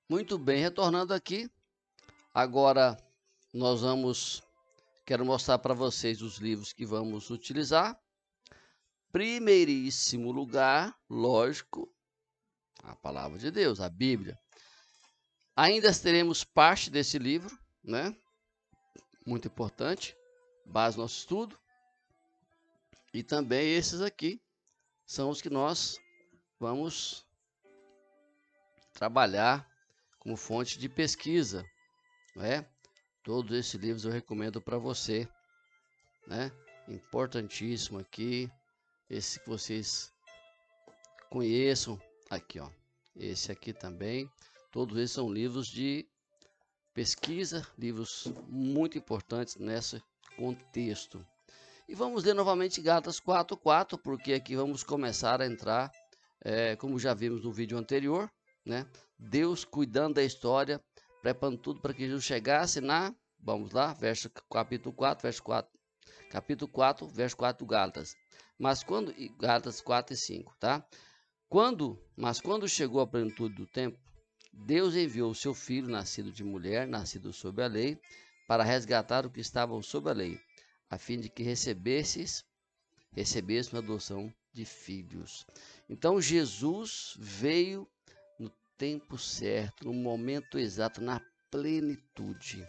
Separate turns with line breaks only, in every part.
Muito bem, retornando aqui, agora quero mostrar para vocês os livros que vamos utilizar. Primeiríssimo lugar, lógico, a palavra de Deus, a Bíblia. Ainda teremos parte desse livro, né? Muito importante, base do nosso estudo. E também esses aqui são os que nós vamos trabalhar como fonte de pesquisa, né? Todos esses livros eu recomendo para você, né? Importantíssimo aqui, esse que vocês conheçam aqui, ó. Esse aqui também, todos esses são livros de pesquisa, livros muito importantes nesse contexto. E vamos ler novamente Gálatas 4:4, porque aqui vamos começar a entrar, como já vimos no vídeo anterior, né? Deus cuidando da história, preparando tudo para que Jesus chegasse vamos lá, capítulo 4, verso 4. Capítulo 4, verso 4 do Gálatas. Gálatas 4 e 5, tá? Mas quando chegou a plenitude do tempo, Deus enviou o seu filho, nascido de mulher, nascido sob a lei, para resgatar os que estavam sob a lei, a fim de que recebessem a adoção de filhos. Então Jesus veio no tempo certo, no momento exato, na plenitude.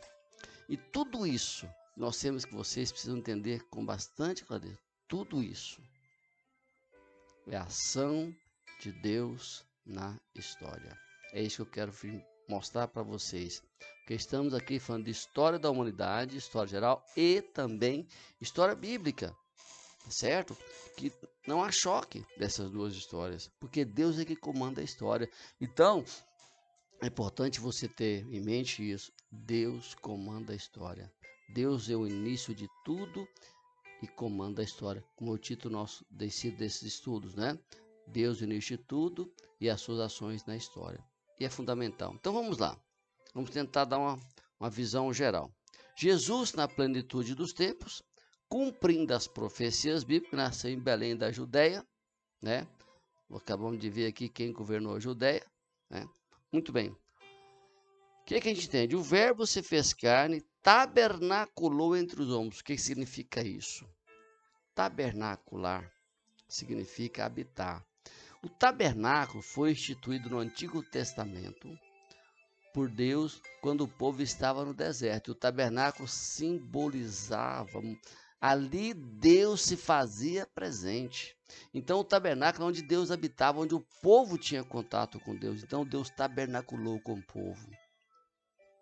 E tudo isso, nós temos que vocês precisam entender com bastante clareza. Tudo isso é a ação de Deus na história. É isso que eu quero mostrar para vocês. Porque estamos aqui falando de história da humanidade, história geral e também história bíblica, certo? Que não há choque dessas duas histórias, porque Deus é que comanda a história. Então, é importante você ter em mente isso. Deus comanda a história. Deus é o início de tudo e comanda a história, como o título nosso desses estudos, né? Deus inicia tudo e as suas ações na história. E é fundamental. Então vamos lá. Vamos tentar dar uma visão geral. Jesus, na plenitude dos tempos, cumprindo as profecias bíblicas, nasceu em Belém da Judéia, né? Acabamos de ver aqui quem governou a Judéia, né? Muito bem. O que a gente entende? O verbo se fez carne, tabernaculou entre os homens. O que significa isso? Tabernacular significa habitar. O tabernáculo foi instituído no Antigo Testamento por Deus quando o povo estava no deserto. O tabernáculo simbolizava, ali Deus se fazia presente. Então o tabernáculo é onde Deus habitava, onde o povo tinha contato com Deus. Então Deus tabernaculou com o povo.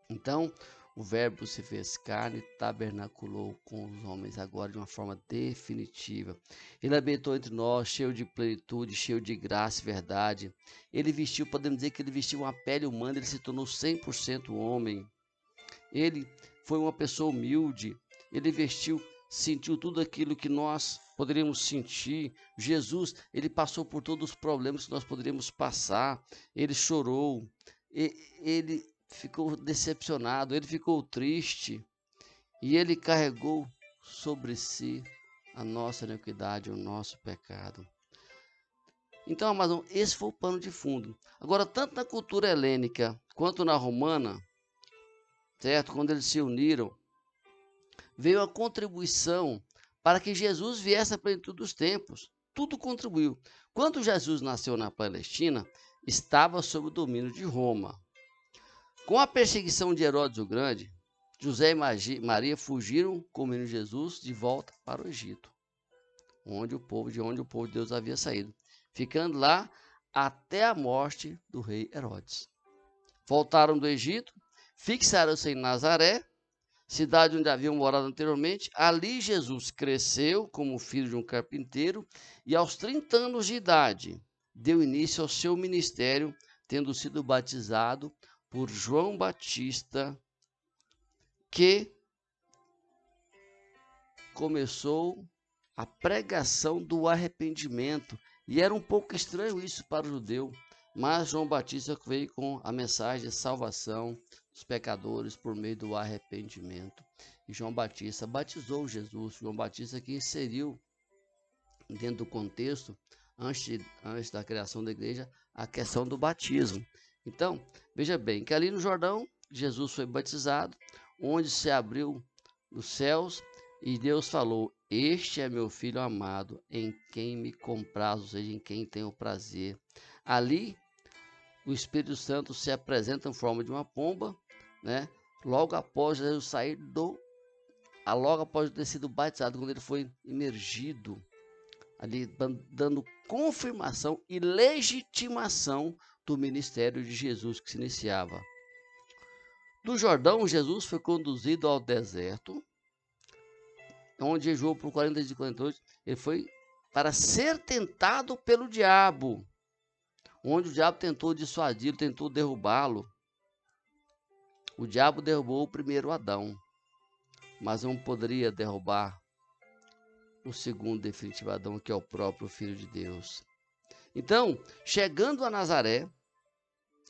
Então o verbo se fez carne e tabernaculou com os homens agora de uma forma definitiva. Ele habitou entre nós, cheio de plenitude, cheio de graça e verdade. Ele vestiu, podemos dizer que ele vestiu uma pele humana, ele se tornou 100% homem. Ele foi uma pessoa humilde, ele sentiu tudo aquilo que nós poderíamos sentir. Jesus, ele passou por todos os problemas que nós poderíamos passar. Ele chorou, ele ficou decepcionado, ele ficou triste e ele carregou sobre si a nossa iniquidade, o nosso pecado. Então, Amazon, esse foi o pano de fundo. Agora, tanto na cultura helênica quanto na romana, certo? Quando eles se uniram, veio a contribuição para que Jesus viesse à plenitude dos tempos. Tudo contribuiu. Quando Jesus nasceu na Palestina, estava sob o domínio de Roma. Com a perseguição de Herodes o Grande, José e Maria fugiram com o menino Jesus de volta para o Egito, de onde o povo de Deus havia saído, ficando lá até a morte do rei Herodes. Voltaram do Egito, fixaram-se em Nazaré, cidade onde haviam morado anteriormente. Ali Jesus cresceu como filho de um carpinteiro e aos 30 anos de idade deu início ao seu ministério, tendo sido batizado por João Batista, que começou a pregação do arrependimento. E era um pouco estranho isso para o judeu, mas João Batista veio com a mensagem de salvação dos pecadores por meio do arrependimento. E João Batista batizou Jesus. João Batista que inseriu dentro do contexto, antes da criação da igreja, a questão do batismo. Então, Veja bem, que ali no Jordão, Jesus foi batizado, onde se abriu os céus e Deus falou: este é meu filho amado, em quem me comprazo, ou seja, em quem tenho prazer. Ali, o Espírito Santo se apresenta em forma de uma pomba, né? Logo após Jesus sair logo após ter sido batizado, quando ele foi imergido, ali dando confirmação e legitimação do ministério de Jesus que se iniciava. Do Jordão, Jesus foi conduzido ao deserto, onde jejuou por 40 dias e 40 noites. Ele foi para ser tentado pelo diabo, onde o diabo tentou dissuadi-lo, tentou derrubá-lo. O diabo derrubou o primeiro Adão, mas não poderia derrubar o segundo definitivo Adão, que é o próprio Filho de Deus. Então, chegando a Nazaré,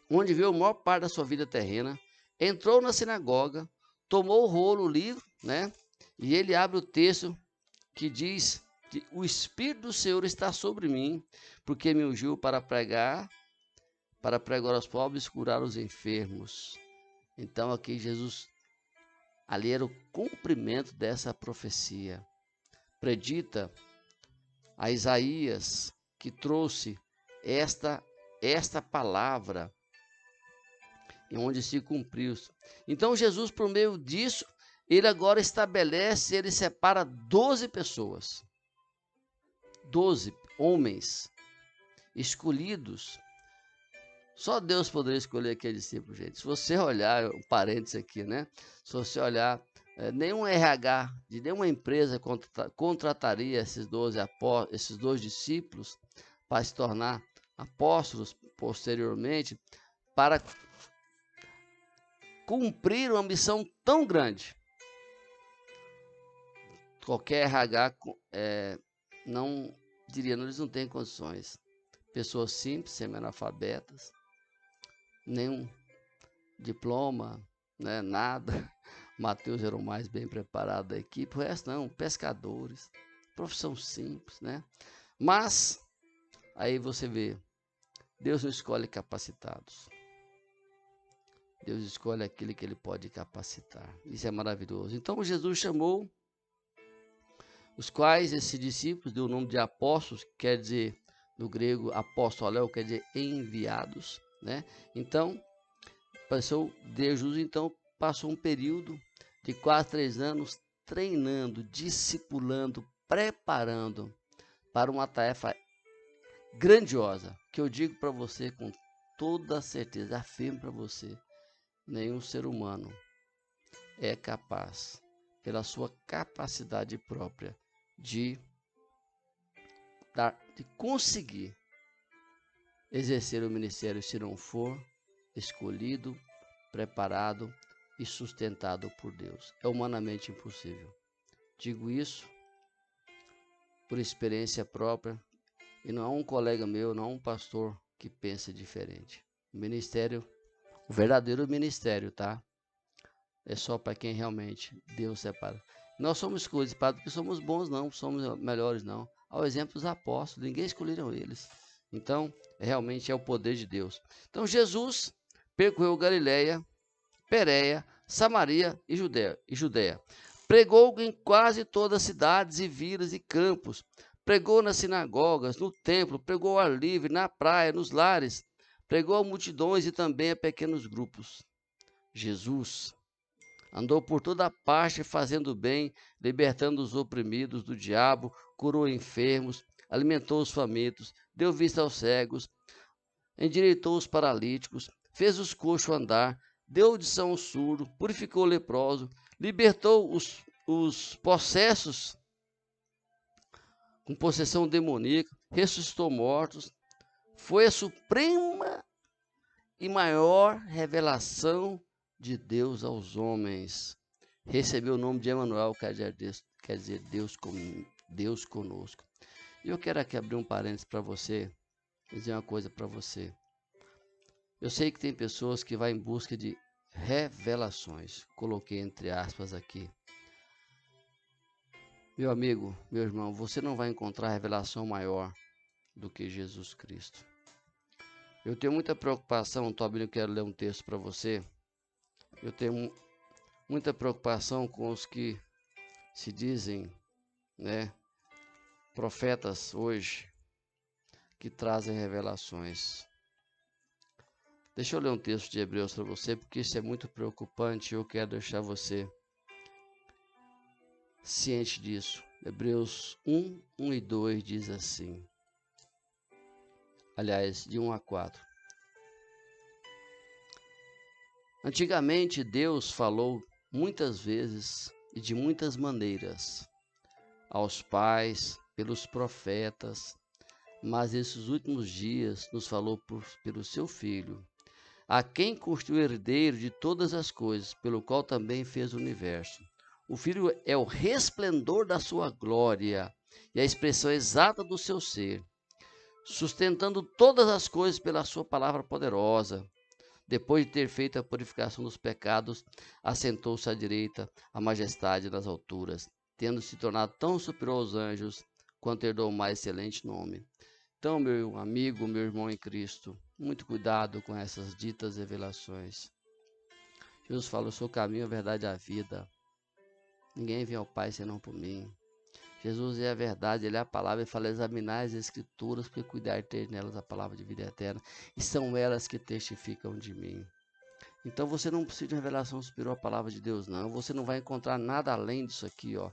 onde viveu a maior parte da sua vida terrena, entrou na sinagoga, tomou o rolo, o livro, né? E ele abre o texto que diz que o Espírito do Senhor está sobre mim, porque me ungiu para pregar aos pobres, curar os enfermos. Então aqui Jesus, ali era o cumprimento dessa profecia. Predita a Isaías, que trouxe esta palavra, em onde se cumpriu. Então Jesus, por meio disso, ele agora estabelece, ele separa 12 pessoas. 12 homens escolhidos. Só Deus poderia escolher aquele discípulo, gente. Se você olhar, um parênteses aqui, né? Se você olhar, nenhum RH de nenhuma empresa contrataria esses 12 discípulos para se tornar apóstolos posteriormente, para cumprir uma missão tão grande. Qualquer RH não diria, eles não têm condições. Pessoas simples, semi-analfabetas, nenhum diploma, né, nada. Mateus era o mais bem preparado da equipe, o resto não, pescadores, profissão simples, né? Mas, aí você vê, Deus não escolhe capacitados. Deus escolhe aquele que ele pode capacitar. Isso é maravilhoso. Então Jesus chamou os quais esses discípulos deu o nome de apóstolos, que quer dizer, no grego, apóstolo, quer dizer enviados, né? Então, Jesus então passou um período de quase 3 anos treinando, discipulando, preparando para uma tarefa grandiosa, que eu digo para você com toda certeza, afirmo para você, nenhum ser humano é capaz, pela sua capacidade própria, de conseguir exercer o ministério se não for escolhido, preparado e sustentado por Deus. É humanamente impossível. Digo isso por experiência própria e não há um colega meu, não há um pastor que pense diferente. O ministério, o verdadeiro ministério, tá? É só para quem realmente Deus separa. Nós somos escolhidos porque somos bons, não, somos melhores, não. Ao exemplo dos apóstolos, ninguém escolheram eles. Então, realmente é o poder de Deus. Então, Jesus percorreu Galiléia, Pérea, Samaria e Judéia. Pregou em quase todas as cidades e vilas e campos. Pregou nas sinagogas, no templo, pregou ao ar livre, na praia, nos lares. Pregou a multidões e também a pequenos grupos. Jesus andou por toda parte fazendo bem, libertando os oprimidos do diabo, curou enfermos, alimentou os famintos, deu vista aos cegos, endireitou os paralíticos, fez os coxos andar, deu audição ao surdo, purificou o leproso, libertou os possessos com possessão demoníaca, ressuscitou mortos. Foi a suprema e maior revelação de Deus aos homens. Recebeu o nome de Emanuel, quer dizer Deus conosco. E eu quero aqui abrir um parênteses para você, dizer uma coisa para você. Eu sei que tem pessoas que vão em busca de revelações. Coloquei entre aspas aqui. Meu amigo, meu irmão, você não vai encontrar revelação maior do que Jesus Cristo. Eu tenho muita preocupação, Tobinho, eu quero ler um texto para você. Eu tenho muita preocupação com os que se dizem, né, profetas hoje, que trazem revelações. Deixa eu ler um texto de Hebreus para você, porque isso é muito preocupante e eu quero deixar você ciente disso. Hebreus 1, 1 e 2 diz assim. Aliás, de 1 a 4. Antigamente Deus falou muitas vezes e de muitas maneiras aos pais, pelos profetas, mas esses últimos dias nos falou pelo seu Filho, a quem constituiu herdeiro de todas as coisas, pelo qual também fez o universo. O Filho é o resplendor da sua glória e a expressão exata do seu ser, sustentando todas as coisas pela sua palavra poderosa. Depois de ter feito a purificação dos pecados, assentou-se à direita, a majestade nas alturas, tendo se tornado tão superior aos anjos, quanto herdou o mais excelente nome. Então, meu amigo, meu irmão em Cristo, muito cuidado com essas ditas revelações. Jesus fala: eu sou o caminho, a verdade e a vida. Ninguém vem ao Pai senão por mim. Jesus é a verdade, Ele é a palavra. Ele fala: examinai as Escrituras, porque cuidar de ter nelas a palavra de vida eterna, e são elas que testificam de mim. Então você não precisa de revelação superior à palavra de Deus, não. Você não vai encontrar nada além disso aqui, ó.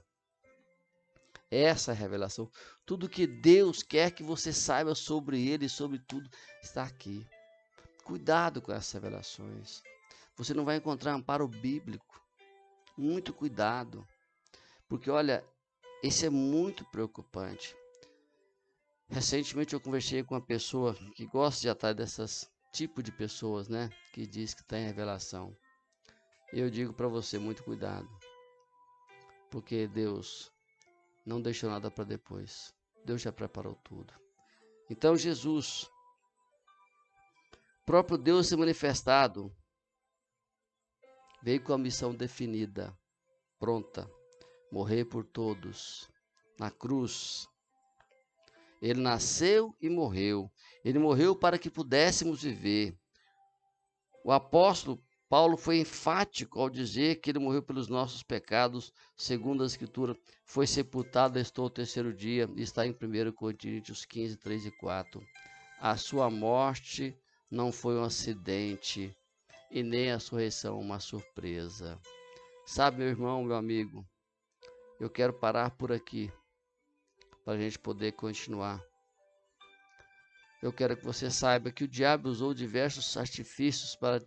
Essa é a revelação. Tudo que Deus quer que você saiba sobre Ele e sobre tudo está aqui. Cuidado com essas revelações. Você não vai encontrar amparo bíblico. Muito cuidado. Porque, olha, isso é muito preocupante. Recentemente eu conversei com uma pessoa que gosta de atrás dessas tipo de pessoas, né? Que diz que tem revelação. E eu digo para você, muito cuidado. Porque Deus não deixou nada para depois. Deus já preparou tudo. Então Jesus, próprio Deus se manifestado, veio com a missão definida, pronta, morrer por todos, na cruz. Ele nasceu e morreu. Ele morreu para que pudéssemos viver. O apóstolo Paulo foi enfático ao dizer que ele morreu pelos nossos pecados, segundo a Escritura, foi sepultado, restou ao terceiro dia, e está em 1 Coríntios 15, 3 e 4. A sua morte não foi um acidente, e nem a ressurreição uma surpresa. Sabe, meu irmão, meu amigo, eu quero parar por aqui, para a gente poder continuar. Eu quero que você saiba que o diabo usou diversos artifícios para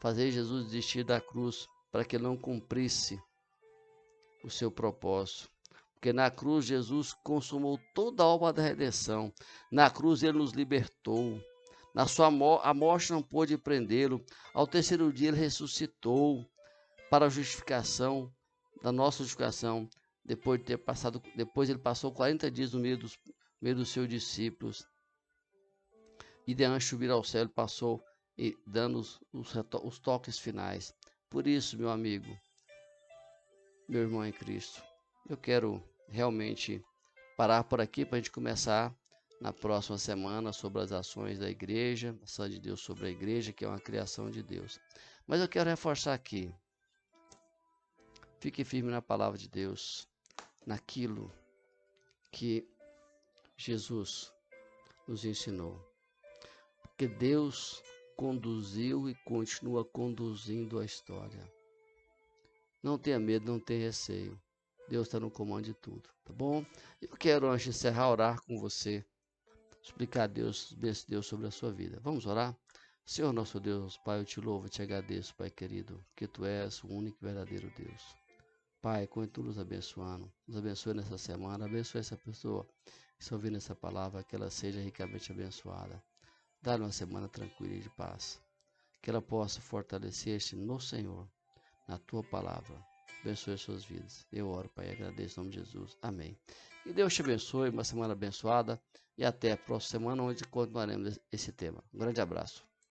fazer Jesus desistir da cruz, para que ele não cumprisse o seu propósito. Porque na cruz Jesus consumou toda a obra da redenção. Na cruz ele nos libertou. Na sua a morte não pôde prendê-lo. Ao terceiro dia ele ressuscitou para a justificação, da nossa justificação. Depois ele passou 40 dias no meio dos seus discípulos. E de antes de subir ao céu, ele passou e dando os toques finais. Por isso, meu amigo, meu irmão em Cristo, eu quero realmente parar por aqui para a gente começar na próxima semana sobre as ações da igreja, a ação de Deus sobre a igreja, que é uma criação de Deus. Mas eu quero reforçar aqui, fique firme na palavra de Deus, naquilo que Jesus nos ensinou. Porque Deus conduziu e continua conduzindo a história. Não tenha medo, não tenha receio. Deus está no comando de tudo, tá bom? Eu quero, antes de encerrar, orar com você, explicar a Deus, Deus sobre a sua vida. Vamos orar? Senhor nosso Deus, Pai, eu te louvo, te agradeço, Pai querido, que Tu és o único e verdadeiro Deus. Pai, continua nos abençoando, nos abençoe nessa semana, abençoe essa pessoa que está ouvindo essa palavra, que ela seja ricamente abençoada. Dá-lhe uma semana tranquila e de paz. Que ela possa fortalecer-se no Senhor, na Tua palavra. Abençoe as suas vidas. Eu oro, Pai, e agradeço em nome de Jesus. Amém. E Deus te abençoe, uma semana abençoada. E até a próxima semana, onde continuaremos esse tema. Um grande abraço.